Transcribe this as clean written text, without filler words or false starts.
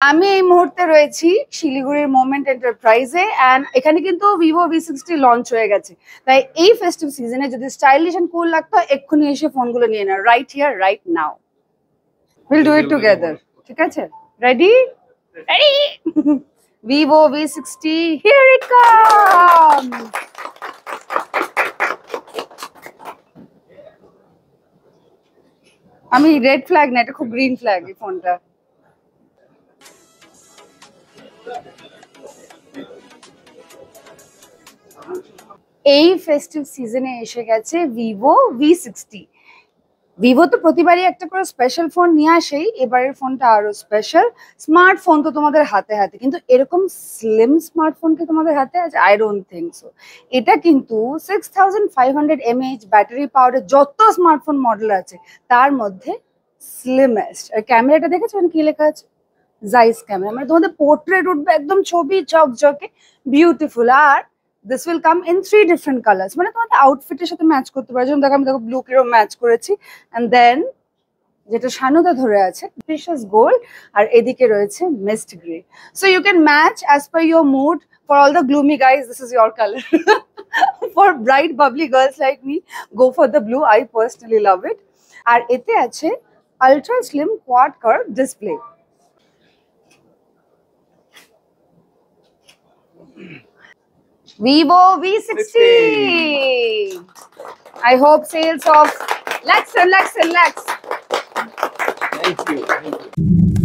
আমি এই মুহূর্তে রয়েছি শিলিগুড়ির মোমেন্ট এন্টারপ্রাইজে এন্ড এখানে কিন্তু ভিভো V60 লঞ্চ হয়ে গেছে। তাই এই ফেস্টিভ সিজনে যদি স্টাইলিশ এন্ড কুল লাগতো এক্ষুনি এসে ফোনগুলো নিয়ে নাও, right here right now. Will do it together, ঠিক আছে? Ready ready Vivo V60, here it comes. আমি রেড ফ্ল্যাগ না, এটা খুব গ্রিন ফ্ল্যাগ এই ফোনটা। এই ফেস্টিভ সিজনে এসে গেছে ভিভো V60। ভিভো তো প্রতিবারই একটা করে স্পেশাল ফোন নিয়ে আসেই, এবারের ফোনটা আরো স্পেশাল। স্মার্টফোন তো তোমাদের হাতে হাতে, কিন্তু এরকম স্লিম স্মার্টফোন কি তোমাদের হাতে আছে? I don't think so. এটা কিন্তু 6500 mAh ব্যাটারি পাওয়ারের যত স্মার্টফোন মডেল আছে তার মধ্যে স্লিমেস্ট। আর ক্যামেরাটা দেখেছো কি লেখা আছে? জাইস ক্যামেরা, মানে তোমাদের পোর্ট্রেট উঠবে একদম, ছবি চকচকে বিউটিফুল। আর this will come in 3 different colours, মানে তোমাদের আউটফিটের সাথে ম্যাচ করতে পারো। যেমন দেখো আমি দেখো ব্লু কিরো ম্যাচ করেছি, এন্ড দেন যেটা শানুদা ধরে আছে প্রিশিয়াস গোল্ড, আর এদিকে রয়েছে mist grey. So you can match as per your mood. For all the gloomy guys this is your colour. For bright bubbly girls like me go for the blue, I personally love it. আর এতে আছে ultra slim quad curve display. Vivo V60. I hope sales of lakhs and lakhs and lakhs. Thank you.